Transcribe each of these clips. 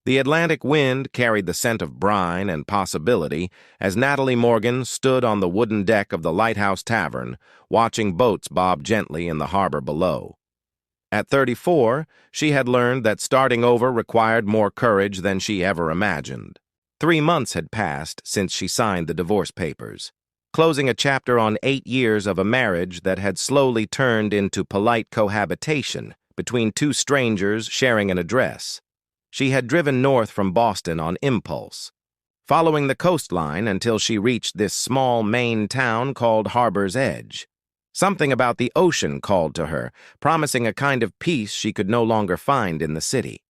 The Atlantic wind carried the scent of brine and possibility as Natalie Morgan stood on the wooden deck of the Lighthouse Tavern, watching boats bob gently in the harbor below. At 34, she had learned that starting over required more courage than she ever imagined. 3 months had passed since she signed the divorce papers, closing a chapter on 8 years of a marriage that had slowly turned into polite cohabitation between two strangers sharing an address. She had driven north from Boston on impulse, following the coastline until she reached this small Maine town called Harbor's Edge. Something about the ocean called to her, promising a kind of peace she could no longer find in the city.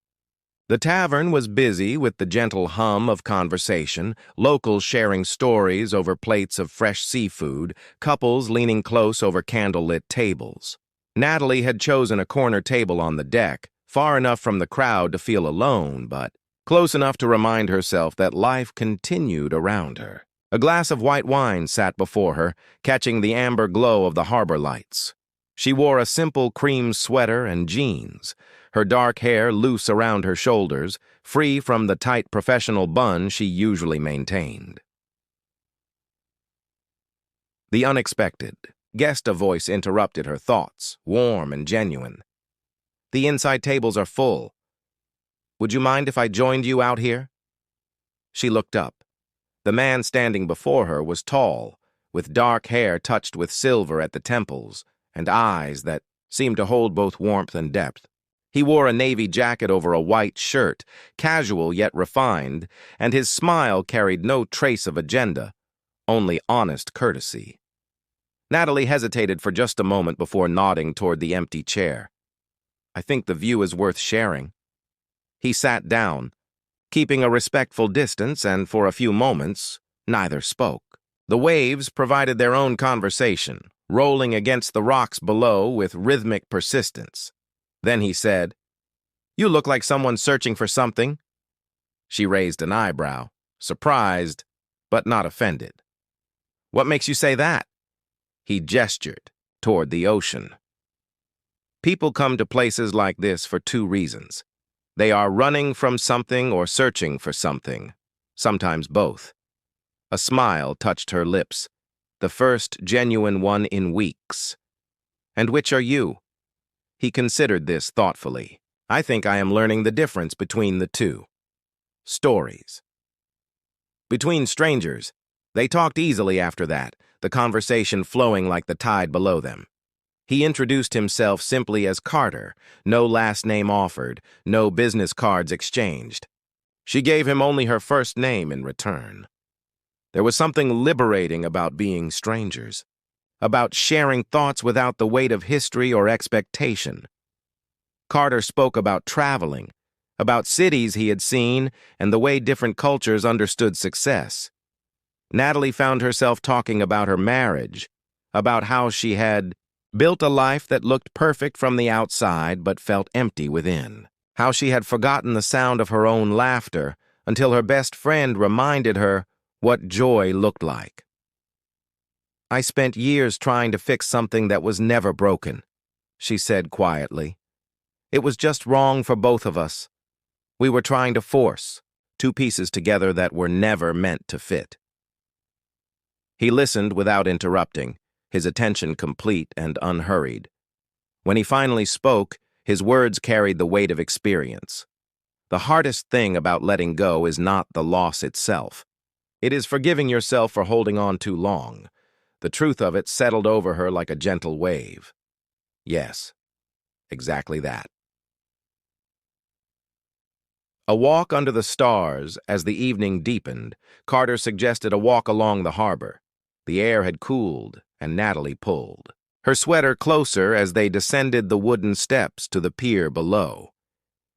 The tavern was busy with the gentle hum of conversation, locals sharing stories over plates of fresh seafood, couples leaning close over candlelit tables. Natalie had chosen a corner table on the deck, far enough from the crowd to feel alone, but close enough to remind herself that life continued around her. A glass of white wine sat before her, catching the amber glow of the harbor lights. She wore a simple cream sweater and jeans, her dark hair loose around her shoulders, free from the tight professional bun she usually maintained. The unexpected. Guest a voice interrupted her thoughts, warm and genuine. "The inside tables are full. Would you mind if I joined you out here?" She looked up. The man standing before her was tall, with dark hair touched with silver at the temples, and eyes that seemed to hold both warmth and depth. He wore a navy jacket over a white shirt, casual yet refined, and his smile carried no trace of agenda, only honest courtesy. Natalie hesitated for just a moment before nodding toward the empty chair. "I think the view is worth sharing." He sat down, keeping a respectful distance, and for a few moments, neither spoke. The waves provided their own conversation, rolling against the rocks below with rhythmic persistence. Then he said, "You look like someone searching for something." She raised an eyebrow, surprised, but not offended. "What makes you say that?" He gestured toward the ocean. People come to places like this for two reasons. They are running from something or searching for something, sometimes both. A smile touched her lips, the first genuine one in weeks. "And which are you?" He considered this thoughtfully. "I think I am learning the difference between the two." Stories. Between strangers, they talked easily after that, the conversation flowing like the tide below them. He introduced himself simply as Carter, no last name offered, no business cards exchanged. She gave him only her first name in return. There was something liberating about being strangers, about sharing thoughts without the weight of history or expectation. Carter spoke about traveling, about cities he had seen, and the way different cultures understood success. Natalie found herself talking about her marriage, about how she had built a life that looked perfect from the outside but felt empty within, how she had forgotten the sound of her own laughter until her best friend reminded her what joy looked like. "I spent years trying to fix something that was never broken," she said quietly. "It was just wrong for both of us. We were trying to force two pieces together that were never meant to fit." He listened without interrupting, his attention complete and unhurried. When he finally spoke, his words carried the weight of experience. The hardest thing about letting go is not the loss itself. It is forgiving yourself for holding on too long. The truth of it settled over her like a gentle wave. Yes, exactly that. A walk under the stars. As the evening deepened, Carter suggested a walk along the harbor. The air had cooled, and Natalie pulled her sweater closer as they descended the wooden steps to the pier below.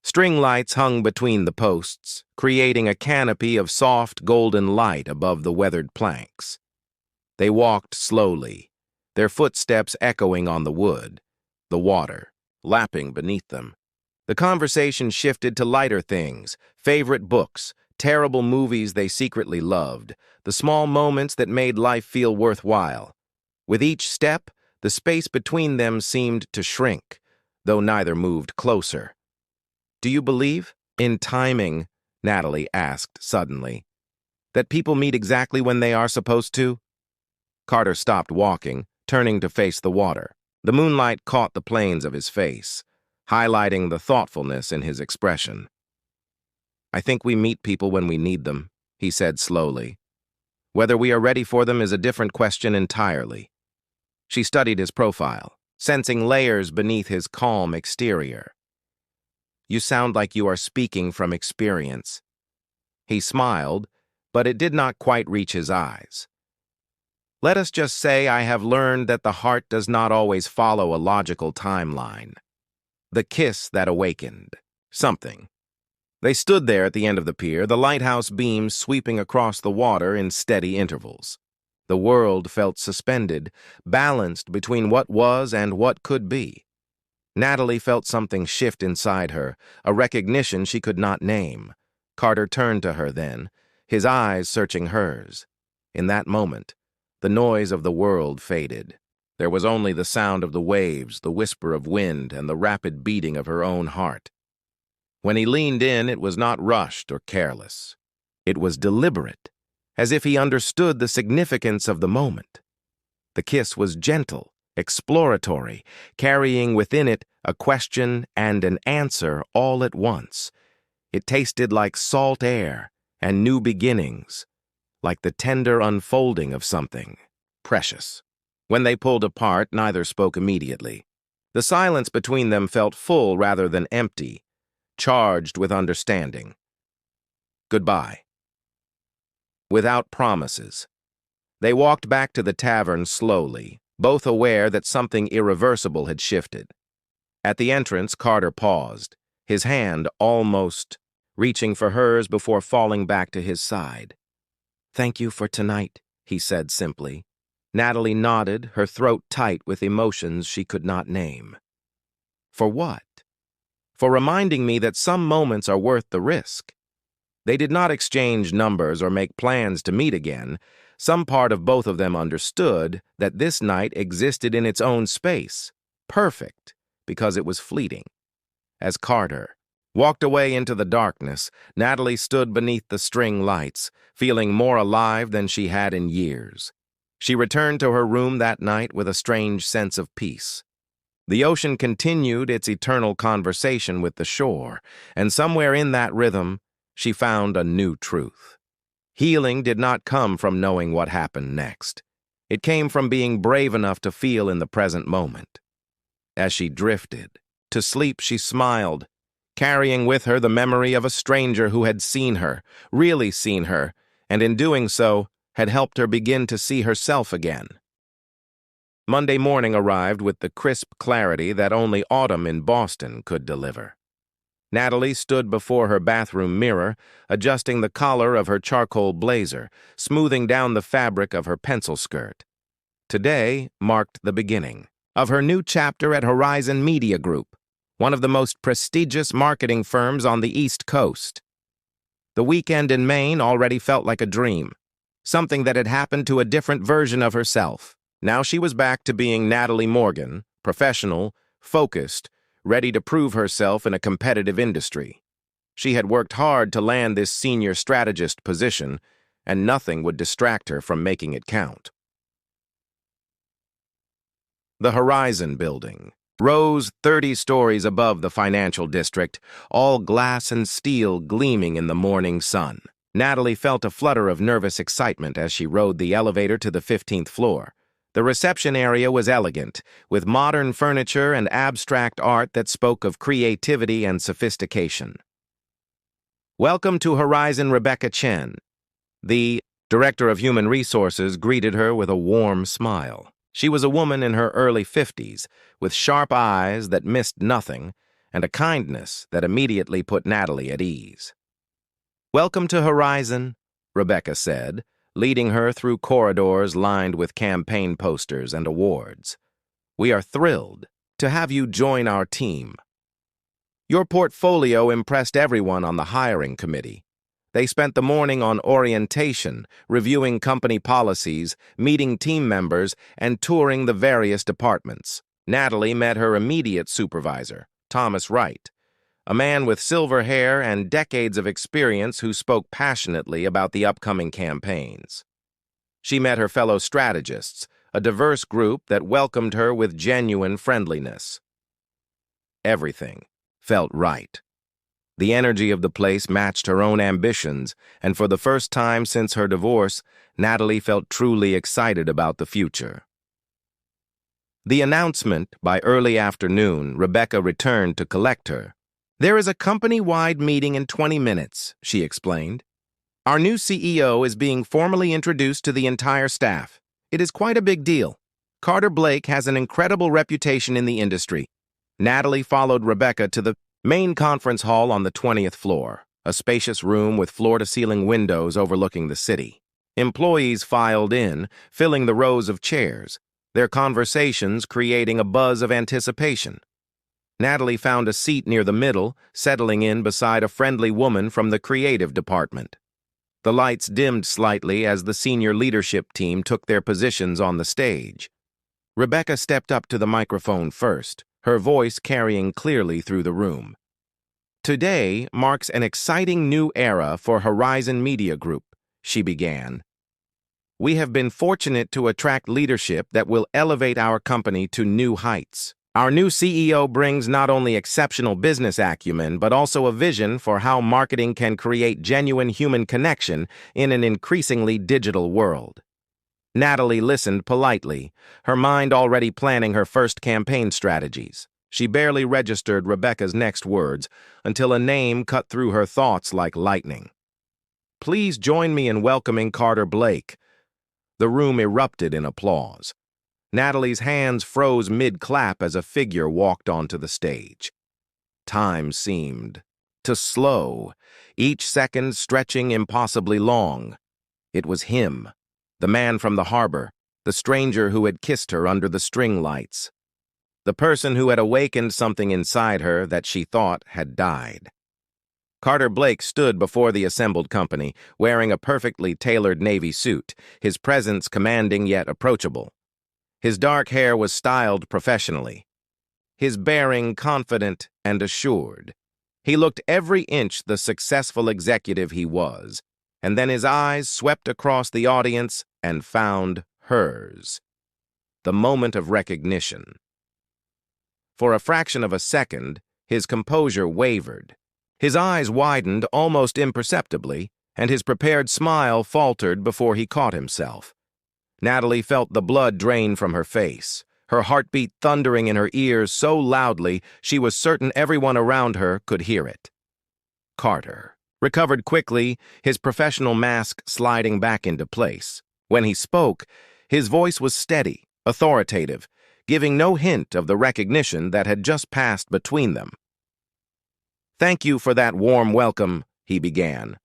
String lights hung between the posts, creating a canopy of soft golden light above the weathered planks. They walked slowly, their footsteps echoing on the wood, the water lapping beneath them. The conversation shifted to lighter things, favorite books, terrible movies they secretly loved, the small moments that made life feel worthwhile. With each step, the space between them seemed to shrink, though neither moved closer. "Do you believe in timing?" Natalie asked suddenly. That people meet exactly when they are supposed to? Carter stopped walking, turning to face the water. The moonlight caught the planes of his face, highlighting the thoughtfulness in his expression. I think we meet people when we need them, he said slowly. Whether we are ready for them is a different question entirely. She studied his profile, sensing layers beneath his calm exterior. You sound like you are speaking from experience. He smiled, but it did not quite reach his eyes. Let us just say I have learned that the heart does not always follow a logical timeline. The kiss that awakened. Something. They stood there at the end of the pier, the lighthouse beams sweeping across the water in steady intervals. The world felt suspended, balanced between what was and what could be. Natalie felt something shift inside her, a recognition she could not name. Carter turned to her then, his eyes searching hers. In that moment, the noise of the world faded. There was only the sound of the waves, the whisper of wind, and the rapid beating of her own heart. When he leaned in, it was not rushed or careless. It was deliberate, as if he understood the significance of the moment. The kiss was gentle, exploratory, carrying within it a question and an answer all at once. It tasted like salt air and new beginnings, like the tender unfolding of something precious. When they pulled apart, neither spoke immediately. The silence between them felt full rather than empty, charged with understanding. Goodbye. Without promises. They walked back to the tavern slowly, both aware that something irreversible had shifted. At the entrance, Carter paused, his hand almost reaching for hers before falling back to his side. Thank you for tonight, he said simply. Natalie nodded, her throat tight with emotions she could not name. For what? For reminding me that some moments are worth the risk. They did not exchange numbers or make plans to meet again. Some part of both of them understood that this night existed in its own space, perfect, because it was fleeting. As Carter walked away into the darkness, Natalie stood beneath the string lights, feeling more alive than she had in years. She returned to her room that night with a strange sense of peace. The ocean continued its eternal conversation with the shore, and somewhere in that rhythm, she found a new truth. Healing did not come from knowing what happened next. It came from being brave enough to feel in the present moment. As she drifted to sleep, she smiled, carrying with her the memory of a stranger who had seen her, really seen her, and in doing so, had helped her begin to see herself again. Monday morning arrived with the crisp clarity that only autumn in Boston could deliver. Natalie stood before her bathroom mirror, adjusting the collar of her charcoal blazer, smoothing down the fabric of her pencil skirt. Today marked the beginning of her new chapter at Horizon Media Group, one of the most prestigious marketing firms on the East Coast. The weekend in Maine already felt like a dream, something that had happened to a different version of herself. Now she was back to being Natalie Morgan, professional, focused, ready to prove herself in a competitive industry. She had worked hard to land this senior strategist position, and nothing would distract her from making it count. The Horizon Building rose 30 stories above the financial district, all glass and steel gleaming in the morning sun. Natalie felt a flutter of nervous excitement as she rode the elevator to the 15th floor. The reception area was elegant, with modern furniture and abstract art that spoke of creativity and sophistication. Welcome to Horizon, Rebecca Chen. The Director of Human Resources greeted her with a warm smile. She was a woman in her early 50s, with sharp eyes that missed nothing, and a kindness that immediately put Natalie at ease. Welcome to Horizon, Rebecca said, leading her through corridors lined with campaign posters and awards. We are thrilled to have you join our team. Your portfolio impressed everyone on the hiring committee. They spent the morning on orientation, reviewing company policies, meeting team members, and touring the various departments. Natalie met her immediate supervisor, Thomas Wright, a man with silver hair and decades of experience who spoke passionately about the upcoming campaigns. She met her fellow strategists, a diverse group that welcomed her with genuine friendliness. Everything felt right. The energy of the place matched her own ambitions, and for the first time since her divorce, Natalie felt truly excited about the future. The announcement, by early afternoon, Rebecca returned to collect her. "There is a company-wide meeting in 20 minutes, she explained. "Our new CEO is being formally introduced to the entire staff. It is quite a big deal. Carter Blake has an incredible reputation in the industry." Natalie followed Rebecca to the Maine conference hall on the 20th floor, a spacious room with floor-to-ceiling windows overlooking the city. Employees filed in, filling the rows of chairs, their conversations creating a buzz of anticipation. Natalie found a seat near the middle, settling in beside a friendly woman from the creative department. The lights dimmed slightly as the senior leadership team took their positions on the stage. Rebecca stepped up to the microphone first, her voice carrying clearly through the room. "Today marks an exciting new era for Horizon Media Group," she began. "We have been fortunate to attract leadership that will elevate our company to new heights. Our new CEO brings not only exceptional business acumen, but also a vision for how marketing can create genuine human connection in an increasingly digital world." Natalie listened politely, her mind already planning her first campaign strategies. She barely registered Rebecca's next words until a name cut through her thoughts like lightning. "Please join me in welcoming Carter Blake." The room erupted in applause. Natalie's hands froze mid-clap as a figure walked onto the stage. Time seemed to slow, each second stretching impossibly long. It was him, the man from the harbor, the stranger who had kissed her under the string lights, the person who had awakened something inside her that she thought had died. Carter Blake stood before the assembled company, wearing a perfectly tailored navy suit, his presence commanding yet approachable. His dark hair was styled professionally, his bearing confident and assured. He looked every inch the successful executive he was, and then his eyes swept across the audience and found hers. The moment of recognition. For a fraction of a second, his composure wavered. His eyes widened almost imperceptibly, and his prepared smile faltered before he caught himself. Natalie felt the blood drain from her face, her heartbeat thundering in her ears so loudly she was certain everyone around her could hear it. Carter recovered quickly, his professional mask sliding back into place. When he spoke, his voice was steady, authoritative, giving no hint of the recognition that had just passed between them. "Thank you for that warm welcome," he began.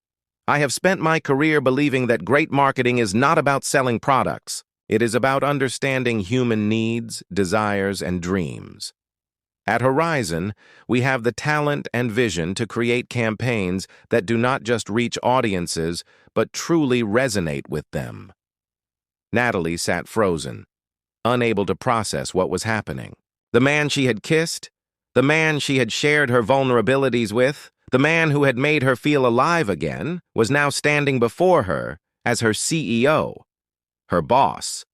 "I have spent my career believing that great marketing is not about selling products. It is about understanding human needs, desires, and dreams. At Horizon, we have the talent and vision to create campaigns that do not just reach audiences, but truly resonate with them." Natalie sat frozen, unable to process what was happening. The man she had kissed, the man she had shared her vulnerabilities with, the man who had made her feel alive again, was now standing before her as her CEO, her boss.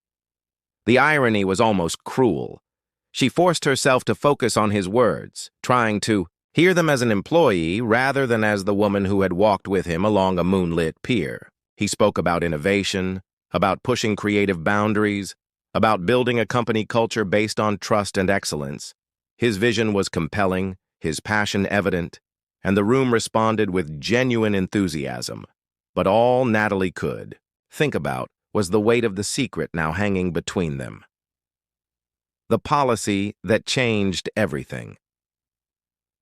The irony was almost cruel. She forced herself to focus on his words, trying to hear them as an employee rather than as the woman who had walked with him along a moonlit pier. He spoke about innovation, about pushing creative boundaries, about building a company culture based on trust and excellence. His vision was compelling, his passion evident, and the room responded with genuine enthusiasm. But all Natalie could think about was the weight of the secret now hanging between them. The policy that changed everything.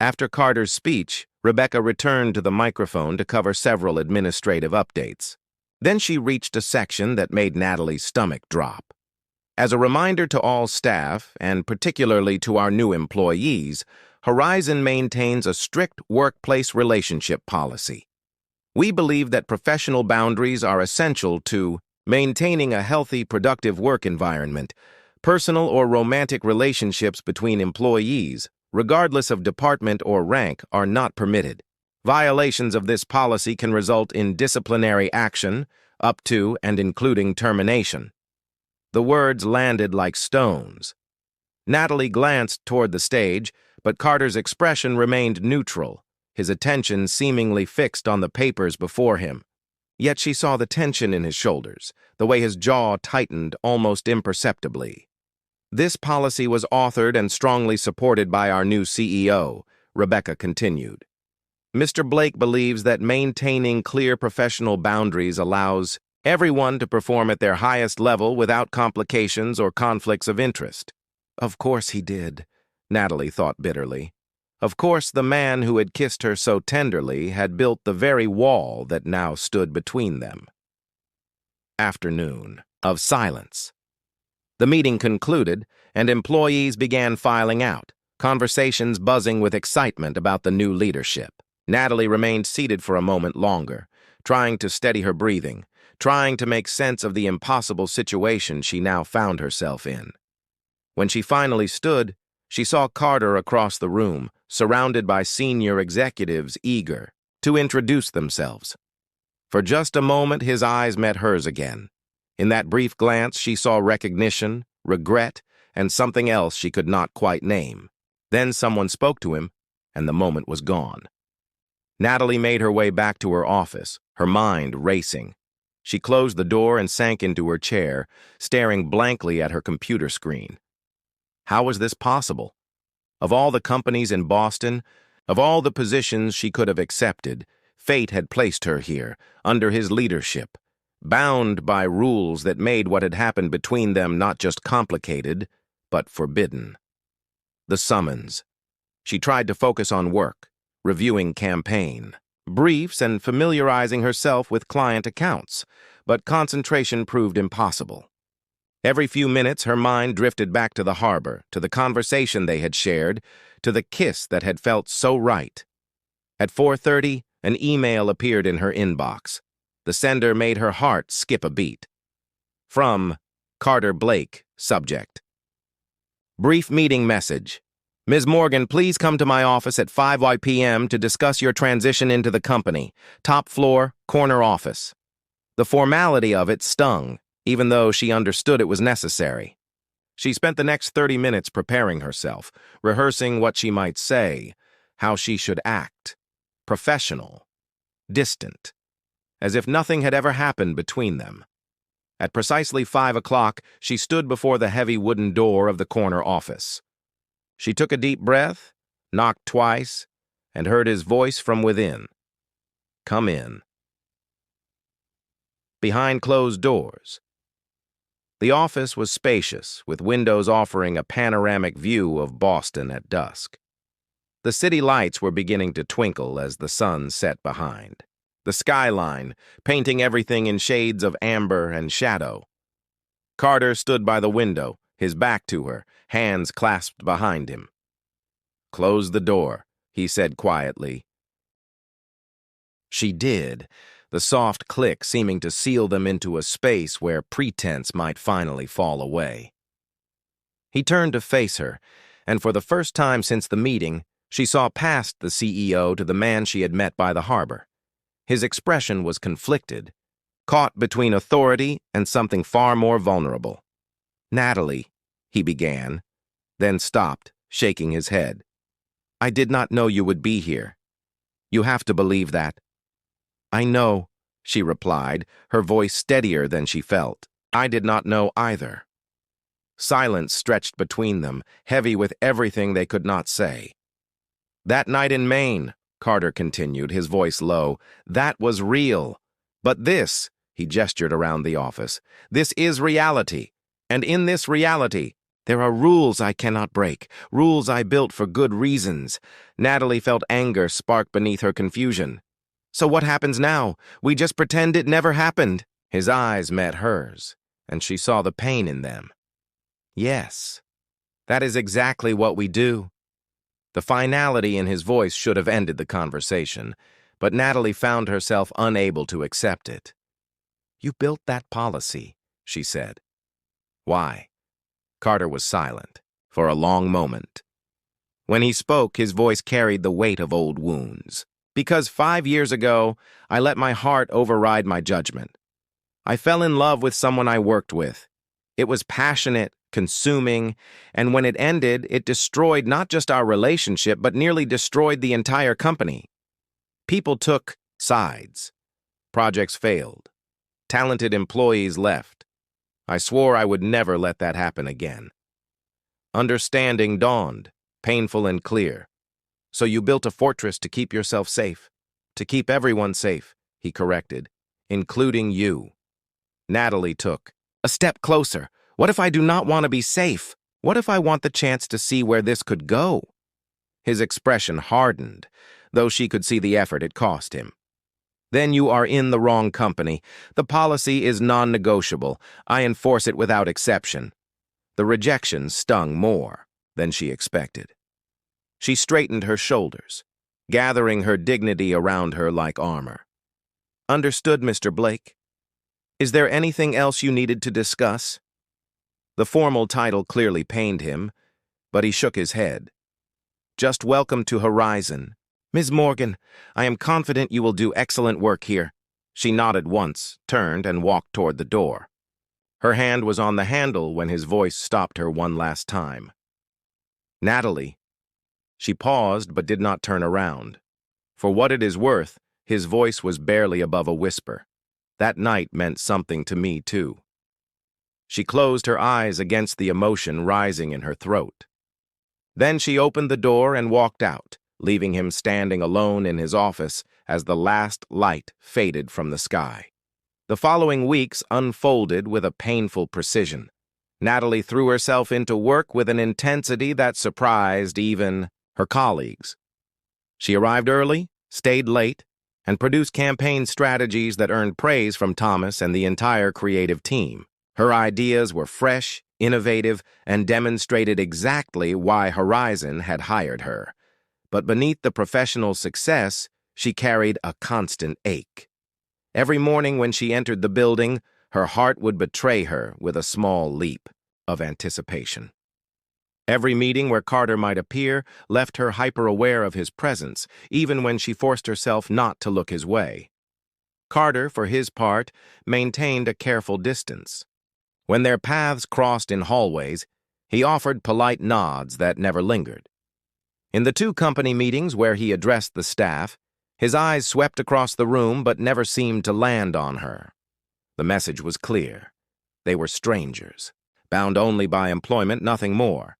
After Carter's speech, Rebecca returned to the microphone to cover several administrative updates. Then she reached a section that made Natalie's stomach drop. As a reminder to all staff, and particularly to our new employees, Horizon maintains a strict workplace relationship policy. We believe that professional boundaries are essential to maintaining a healthy, productive work environment. Personal or romantic relationships between employees regardless of department or rank, are not permitted. Violations of this policy can result in disciplinary action, up to and including termination. The words landed like stones. Natalie glanced toward the stage, but Carter's expression remained neutral, his attention seemingly fixed on the papers before him. Yet she saw the tension in his shoulders, the way his jaw tightened almost imperceptibly. This policy was authored and strongly supported by our new CEO, Rebecca continued. Mr. Blake believes that maintaining clear professional boundaries allows everyone to perform at their highest level without complications or conflicts of interest. Of course he did, Natalie thought bitterly. Of course the man who had kissed her so tenderly had built the very wall that now stood between them. Afternoon of silence. The meeting concluded, and employees began filing out, conversations buzzing with excitement about the new leadership. Natalie remained seated for a moment longer, trying to steady her breathing, trying to make sense of the impossible situation she now found herself in. When she finally stood, she saw Carter across the room, surrounded by senior executives eager to introduce themselves. For just a moment, his eyes met hers again. In that brief glance, she saw recognition, regret, and something else she could not quite name. Then someone spoke to him, and the moment was gone. Natalie made her way back to her office, her mind racing. She closed the door and sank into her chair, staring blankly at her computer screen. How was this possible? Of all the companies in Boston, of all the positions she could have accepted, fate had placed her here, under his leadership, bound by rules that made what had happened between them not just complicated, but forbidden. The summons. She tried to focus on work, reviewing campaign briefs and familiarizing herself with client accounts, but concentration proved impossible. Every few minutes, her mind drifted back to the harbor, to the conversation they had shared, to the kiss that had felt so right. At 4:30, an email appeared in her inbox. The sender made her heart skip a beat. From Carter Blake, subject. Brief meeting message. Ms. Morgan, please come to my office at 5 p.m. to discuss your transition into the company. Top floor, corner office. The formality of it stung, even though she understood it was necessary. She spent the next 30 minutes preparing herself, rehearsing what she might say, how she should act. Professional. Distant. As if nothing had ever happened between them. At precisely 5 o'clock, she stood before the heavy wooden door of the corner office. She took a deep breath, knocked twice, and heard his voice from within. Come in. Behind closed doors. The office was spacious, with windows offering a panoramic view of Boston at dusk. The city lights were beginning to twinkle as the sun set behind. The skyline, painting everything in shades of amber and shadow. Carter stood by the window, his back to her, hands clasped behind him. Close the door, he said quietly. She did, the soft click seeming to seal them into a space where pretense might finally fall away. He turned to face her, and for the first time since the meeting, she saw past the CEO to the man she had met by the harbor. His expression was conflicted, caught between authority and something far more vulnerable. Natalie, he began, then stopped, shaking his head. I did not know you would be here. You have to believe that. I know, she replied, her voice steadier than she felt. I did not know either. Silence stretched between them, heavy with everything they could not say. That night in Maine, Carter continued, his voice low, that was real. But this, he gestured around the office, this is reality. And in this reality, there are rules I cannot break, rules I built for good reasons. Natalie felt anger spark beneath her confusion. So what happens now? We just pretend it never happened. His eyes met hers, and she saw the pain in them. Yes, that is exactly what we do. The finality in his voice should have ended the conversation, but Natalie found herself unable to accept it. You built that policy, she said. Why? Carter was silent for a long moment. When he spoke, his voice carried the weight of old wounds. Because 5 years ago, I let my heart override my judgment. I fell in love with someone I worked with. It was passionate, consuming, and when it ended, it destroyed not just our relationship, but nearly destroyed the entire company. People took sides. Projects failed. Talented employees left. I swore I would never let that happen again. Understanding dawned, painful and clear. So you built a fortress to keep yourself safe. To keep everyone safe, he corrected, including you. Natalie took a step closer. What if I do not want to be safe? What if I want the chance to see where this could go? His expression hardened, though she could see the effort it cost him. Then you are in the wrong company. The policy is non-negotiable. I enforce it without exception. The rejection stung more than she expected. She straightened her shoulders, gathering her dignity around her like armor. Understood, Mr. Blake. Is there anything else you needed to discuss? The formal title clearly pained him, but he shook his head. Just welcome to Horizon. Ms. Morgan, I am confident you will do excellent work here. She nodded once, turned, and walked toward the door. Her hand was on the handle when his voice stopped her one last time. Natalie. She paused but did not turn around. For what it is worth, his voice was barely above a whisper. That night meant something to me, too. She closed her eyes against the emotion rising in her throat. Then she opened the door and walked out, leaving him standing alone in his office as the last light faded from the sky. The following weeks unfolded with a painful precision. Natalie threw herself into work with an intensity that surprised even her colleagues. She arrived early, stayed late, and produced campaign strategies that earned praise from Thomas and the entire creative team. Her ideas were fresh, innovative, and demonstrated exactly why Horizon had hired her. But beneath the professional success, she carried a constant ache. Every morning when she entered the building, her heart would betray her with a small leap of anticipation. Every meeting where Carter might appear left her hyper-aware of his presence, even when she forced herself not to look his way. Carter, for his part, maintained a careful distance. When their paths crossed in hallways, he offered polite nods that never lingered. In the 2 company meetings where he addressed the staff, his eyes swept across the room but never seemed to land on her. The message was clear. They were strangers, bound only by employment, nothing more.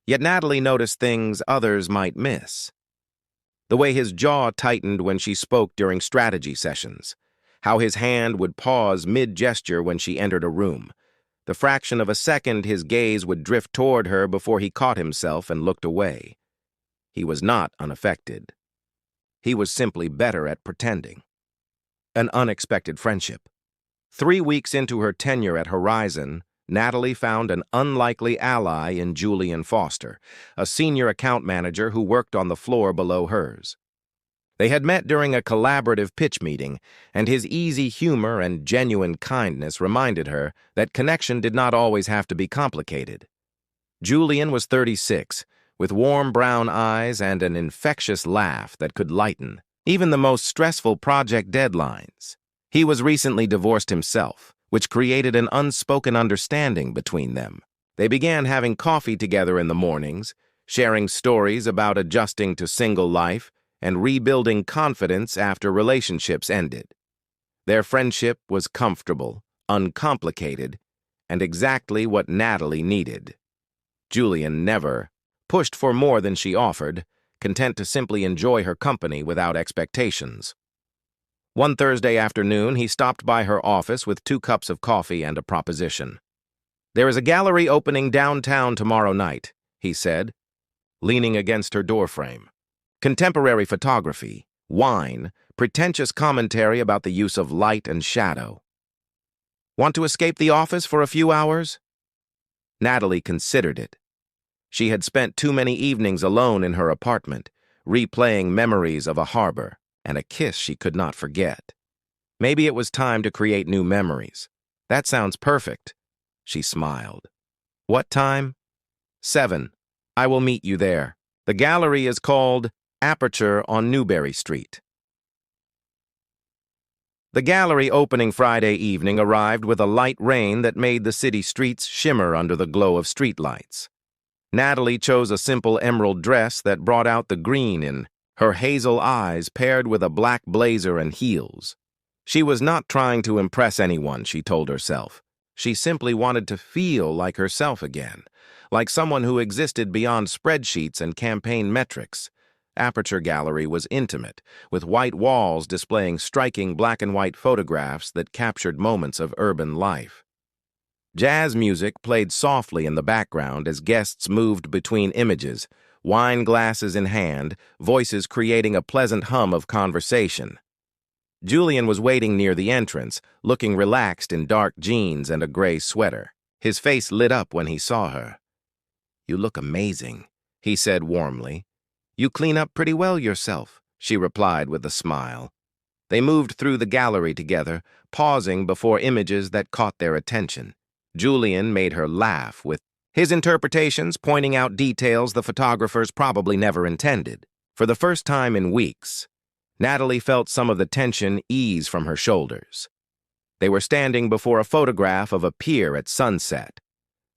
Yet Natalie noticed things others might miss. The way his jaw tightened when she spoke during strategy sessions, how his hand would pause mid-gesture when she entered a room, the fraction of a second his gaze would drift toward her before he caught himself and looked away. He was not unaffected. He was simply better at pretending. An unexpected friendship. 3 weeks into her tenure at Horizon, Natalie found an unlikely ally in Julian Foster, a senior account manager who worked on the floor below hers. They had met during a collaborative pitch meeting, and his easy humor and genuine kindness reminded her that connection did not always have to be complicated. Julian was 36, with warm brown eyes and an infectious laugh that could lighten even the most stressful project deadlines. He was recently divorced himself, which created an unspoken understanding between them. They began having coffee together in the mornings, sharing stories about adjusting to single life and rebuilding confidence after relationships ended. Their friendship was comfortable, uncomplicated, and exactly what Natalie needed. Julian never pushed for more than she offered, content to simply enjoy her company without expectations. One Thursday afternoon, he stopped by her office with 2 cups of coffee and a proposition. "There is a gallery opening downtown tomorrow night," he said, leaning against her doorframe. "Contemporary photography, wine, pretentious commentary about the use of light and shadow. Want to escape the office for a few hours?" Natalie considered it. She had spent too many evenings alone in her apartment, replaying memories of a harbor and a kiss she could not forget. Maybe it was time to create new memories. "That sounds perfect," she smiled. "What time?" "7. I will meet you there." The gallery is called Aperture on Newberry Street. The gallery opening Friday evening arrived with a light rain that made the city streets shimmer under the glow of streetlights. Natalie chose a simple emerald dress that brought out the green in her hazel eyes paired with a black blazer and heels. She was not trying to impress anyone, she told herself. She simply wanted to feel like herself again, like someone who existed beyond spreadsheets and campaign metrics. Aperture Gallery was intimate, with white walls displaying striking black and white photographs that captured moments of urban life. Jazz music played softly in the background as guests moved between images, wine glasses in hand, voices creating a pleasant hum of conversation. Julian was waiting near the entrance, looking relaxed in dark jeans and a gray sweater. His face lit up when he saw her. "You look amazing," he said warmly. "You clean up pretty well yourself," she replied with a smile. They moved through the gallery together, pausing before images that caught their attention. Julian made her laugh with his interpretations, pointing out details the photographers probably never intended. For the first time in weeks, Natalie felt some of the tension ease from her shoulders. They were standing before a photograph of a pier at sunset,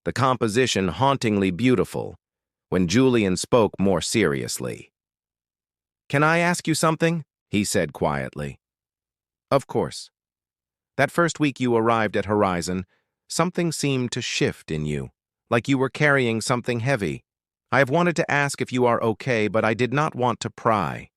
the composition hauntingly beautiful, when Julian spoke more seriously. "Can I ask you something?" he said quietly. "Of course." "That first week you arrived at Horizon, something seemed to shift in you, like you were carrying something heavy. I have wanted to ask if you are okay, but I did not want to pry."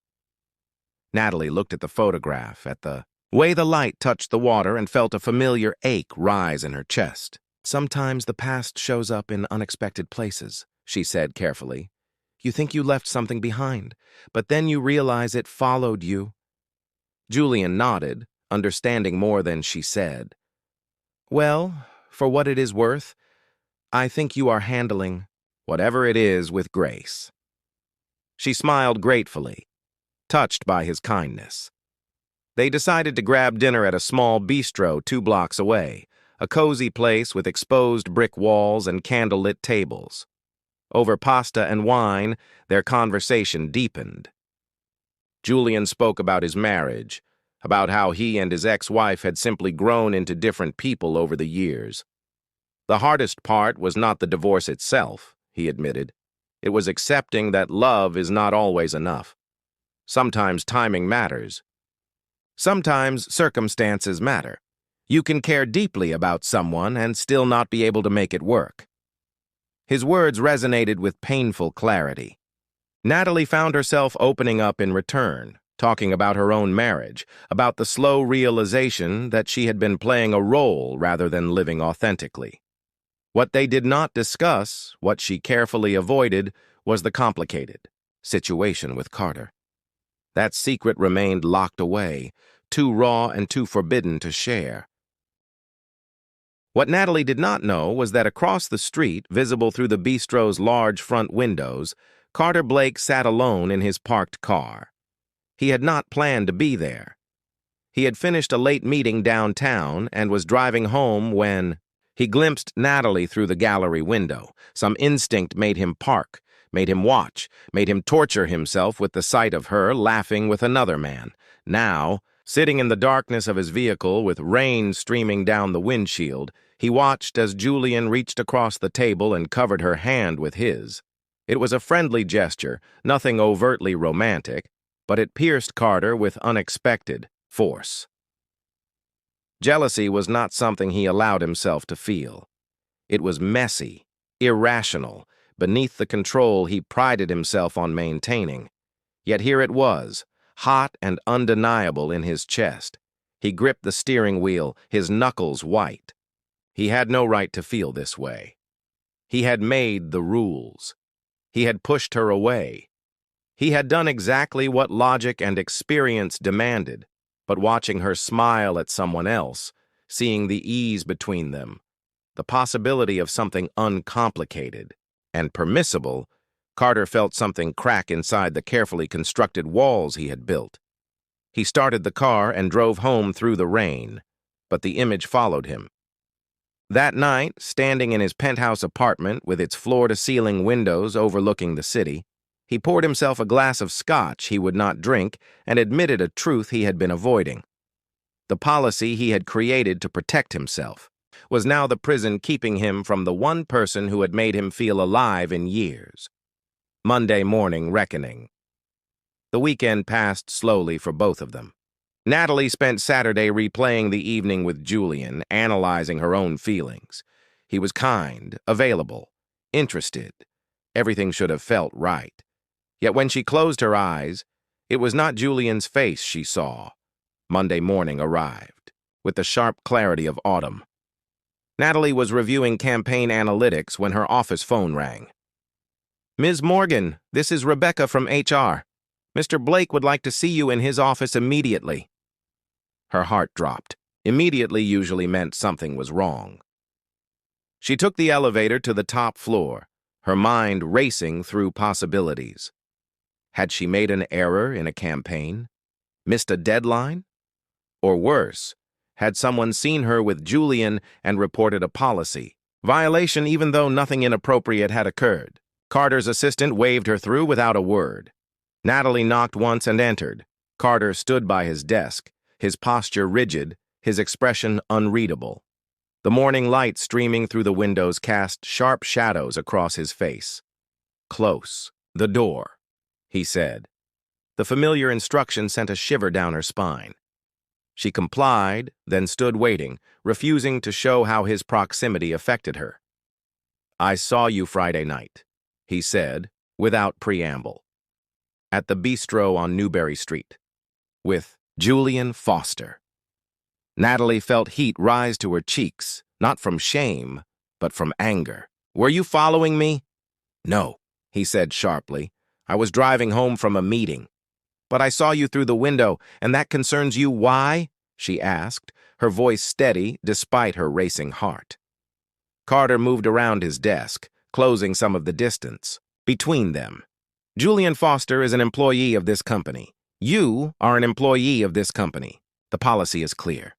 Natalie looked at the photograph, at the way the light touched the water, and felt a familiar ache rise in her chest. "Sometimes the past shows up in unexpected places," she said carefully. "You think you left something behind, but then you realize it followed you." Julian nodded, understanding more than she said. "Well, for what it is worth, I think you are handling whatever it is with grace." She smiled gratefully, touched by his kindness. They decided to grab dinner at a small bistro 2 blocks away, a cozy place with exposed brick walls and candlelit tables. Over pasta and wine, their conversation deepened. Julian spoke about his marriage, about how he and his ex-wife had simply grown into different people over the years. The hardest part was not the divorce itself, he admitted. It was accepting that love is not always enough. Sometimes timing matters. Sometimes circumstances matter. You can care deeply about someone and still not be able to make it work. His words resonated with painful clarity. Natalie found herself opening up in return, talking about her own marriage, about the slow realization that she had been playing a role rather than living authentically. What they did not discuss, what she carefully avoided, was the complicated situation with Carter. That secret remained locked away, too raw and too forbidden to share. What Natalie did not know was that across the street, visible through the bistro's large front windows, Carter Blake sat alone in his parked car. He had not planned to be there. He had finished a late meeting downtown and was driving home when he glimpsed Natalie through the gallery window. Some instinct made him park, made him watch, made him torture himself with the sight of her laughing with another man. Now, sitting in the darkness of his vehicle with rain streaming down the windshield, he watched as Julian reached across the table and covered her hand with his. It was a friendly gesture, nothing overtly romantic, but it pierced Carter with unexpected force. Jealousy was not something he allowed himself to feel. It was messy, irrational, beneath the control he prided himself on maintaining. Yet here it was, hot and undeniable in his chest. He gripped the steering wheel, his knuckles white. He had no right to feel this way. He had made the rules. He had pushed her away. He had done exactly what logic and experience demanded, but watching her smile at someone else, seeing the ease between them, the possibility of something uncomplicated and permissible, Carter felt something crack inside the carefully constructed walls he had built. He started the car and drove home through the rain, but the image followed him. That night, standing in his penthouse apartment with its floor-to-ceiling windows overlooking the city, He poured himself a glass of scotch he would not drink and admitted a truth he had been avoiding. The policy he had created to protect himself was now the prison keeping him from the one person who had made him feel alive in years. Monday morning reckoning. The weekend passed slowly for both of them. Natalie spent Saturday replaying the evening with Julian, analyzing her own feelings. He was kind, available, interested. Everything should have felt right. Yet when she closed her eyes, it was not Julian's face she saw. Monday morning arrived, with the sharp clarity of autumn. Natalie was reviewing campaign analytics when her office phone rang. "Ms. Morgan, this is Rebecca from HR. Mr. Blake would like to see you in his office immediately." Her heart dropped. Immediately usually meant something was wrong. She took the elevator to the top floor, her mind racing through possibilities. Had she made an error in a campaign? Missed a deadline? Or worse, had someone seen her with Julian and reported a policy violation even though nothing inappropriate had occurred? Carter's assistant waved her through without a word. Natalie knocked once and entered. Carter stood by his desk, his posture rigid, his expression unreadable. The morning light streaming through the windows cast sharp shadows across his face. "Close. The door," he said. The familiar instruction sent a shiver down her spine. She complied, then stood waiting, refusing to show how his proximity affected her. "I saw you Friday night," he said, without preamble. "At the bistro on Newberry Street. With Julian Foster." Natalie felt heat rise to her cheeks, not from shame, but from anger. "Were you following me?" "No," he said sharply. "I was driving home from a meeting." "But I saw you through the window, and that concerns you. Why?" she asked, her voice steady despite her racing heart. Carter moved around his desk, closing some of the distance between them. "Julian Foster is an employee of this company. You are an employee of this company. The policy is clear."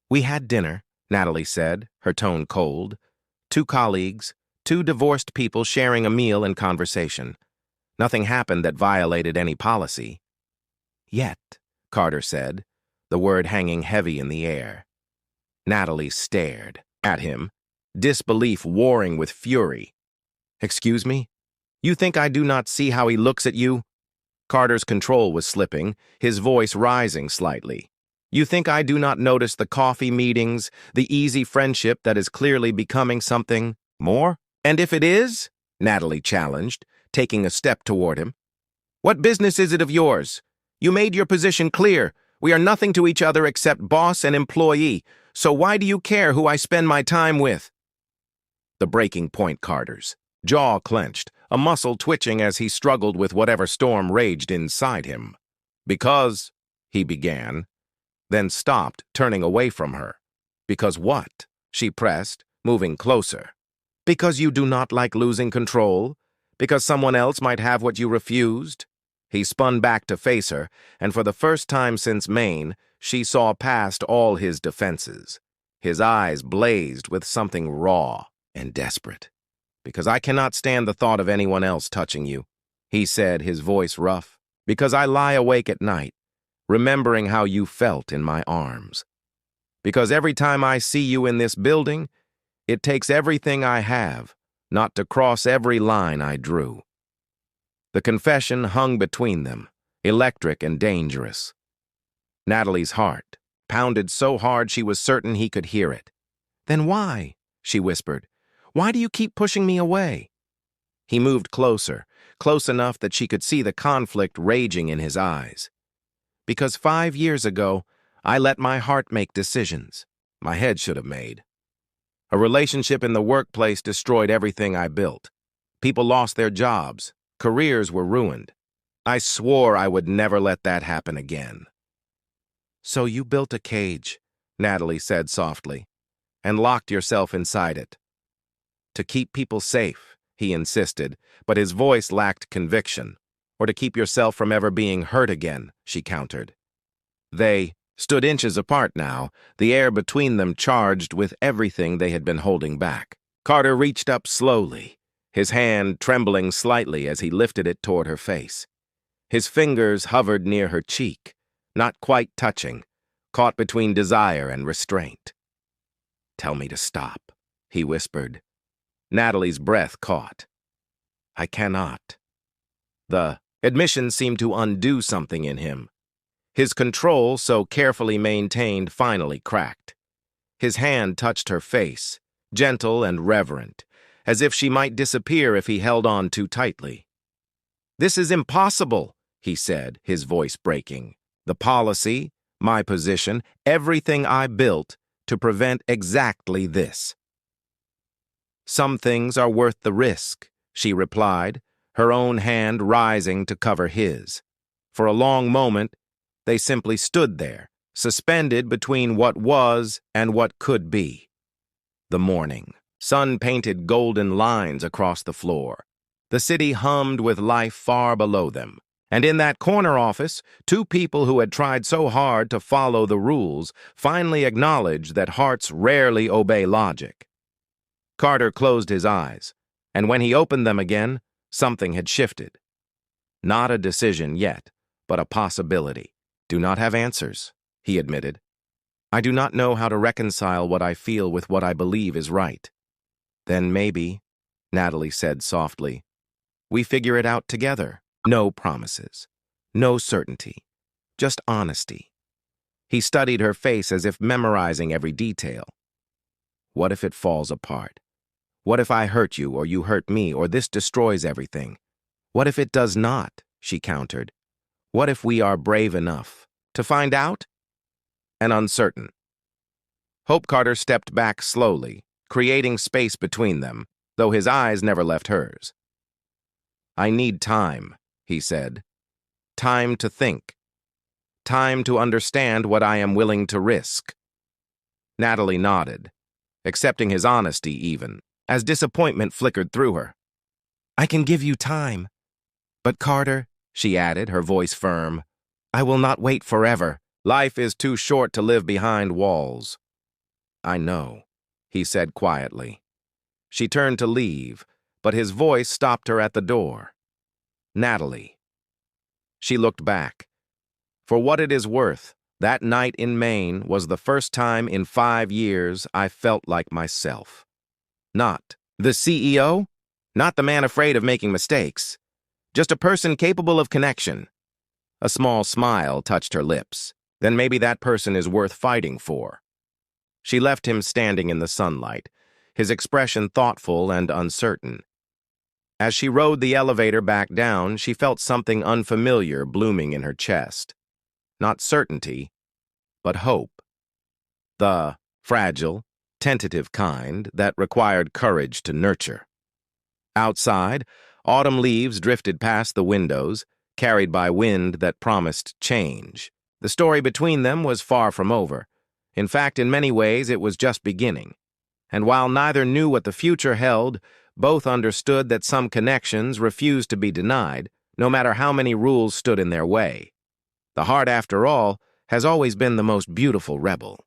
"We had dinner," Natalie said, her tone cold. "Two colleagues, two divorced people sharing a meal and conversation. Nothing happened that violated any policy." "Yet," Carter said, the word hanging heavy in the air. Natalie stared at him, disbelief warring with fury. "Excuse me? You think I do not see how he looks at you?" Carter's control was slipping, his voice rising slightly. "You think I do not notice the coffee meetings, the easy friendship that is clearly becoming something more? And if it is?" Natalie challenged, taking a step toward him. "What business is it of yours? You made your position clear. We are nothing to each other except boss and employee, so why do you care who I spend my time with?" The breaking point, Carter's jaw clenched, a muscle twitching as he struggled with whatever storm raged inside him. "Because," he began, then stopped, turning away from her. "Because what?" she pressed, moving closer. "Because you do not like losing control? Because someone else might have what you refused?" He spun back to face her, and for the first time since Maine, she saw past all his defenses. His eyes blazed with something raw and desperate. "Because I cannot stand the thought of anyone else touching you," he said, his voice rough. "Because I lie awake at night, remembering how you felt in my arms. Because every time I see you in this building, it takes everything I have not to cross every line I drew." The confession hung between them, electric and dangerous. Natalie's heart pounded so hard she was certain he could hear it. "Then why?" she whispered. "Why do you keep pushing me away?" He moved closer, close enough that she could see the conflict raging in his eyes. "Because 5 years ago, I let my heart make decisions my head should have made. A relationship in the workplace destroyed everything I built. People lost their jobs. Careers were ruined. I swore I would never let that happen again." "So you built a cage," Natalie said softly, "and locked yourself inside it." "To keep people safe," he insisted, but his voice lacked conviction. "Or to keep yourself from ever being hurt again," she countered. They stood inches apart now, the air between them charged with everything they had been holding back. Carter reached up slowly, his hand trembling slightly as he lifted it toward her face. His fingers hovered near her cheek, not quite touching, caught between desire and restraint. "Tell me to stop," he whispered. Natalie's breath caught. "I cannot." The admission seemed to undo something in him. His control, so carefully maintained, finally cracked. His hand touched her face, gentle and reverent, as if she might disappear if he held on too tightly. "This is impossible," he said, his voice breaking. "The policy, my position, everything I built to prevent exactly this." "Some things are worth the risk," she replied, her own hand rising to cover his. For a long moment, they simply stood there, suspended between what was and what could be. The morning sun painted golden lines across the floor. The city hummed with life far below them. And in that corner office, two people who had tried so hard to follow the rules finally acknowledged that hearts rarely obey logic. Carter closed his eyes, and when he opened them again, something had shifted. Not a decision yet, but a possibility. "Do not have answers," he admitted. "I do not know how to reconcile what I feel with what I believe is right." "Then maybe," Natalie said softly, "we figure it out together. No promises, no certainty, just honesty." He studied her face as if memorizing every detail. "What if it falls apart? What if I hurt you or you hurt me or this destroys everything? What if it does not?" she countered. "What if we are brave enough to find out?" And uncertain. Hope Carter stepped back slowly, creating space between them, though his eyes never left hers. "I need time," he said. "Time to think. Time to understand what I am willing to risk." Natalie nodded, accepting his honesty even, as disappointment flickered through her. "I can give you time. But Carter," she added, her voice firm, "I will not wait forever. Life is too short to live behind walls." "I know," he said quietly. She turned to leave, but his voice stopped her at the door. "Natalie." She looked back. For what it is worth, that night in Maine was the first time in 5 years I felt like myself. Not the CEO, not the man afraid of making mistakes, just a person capable of connection. A small smile touched her lips. Then maybe that person is worth fighting for. She left him standing in the sunlight, his expression thoughtful and uncertain. As she rode the elevator back down, she felt something unfamiliar blooming in her chest. Not certainty, but hope. The fragile, tentative kind that required courage to nurture. Outside, autumn leaves drifted past the windows, carried by wind that promised change. The story between them was far from over. In fact, in many ways, it was just beginning. And while neither knew what the future held, both understood that some connections refused to be denied, no matter how many rules stood in their way. The heart, after all, has always been the most beautiful rebel.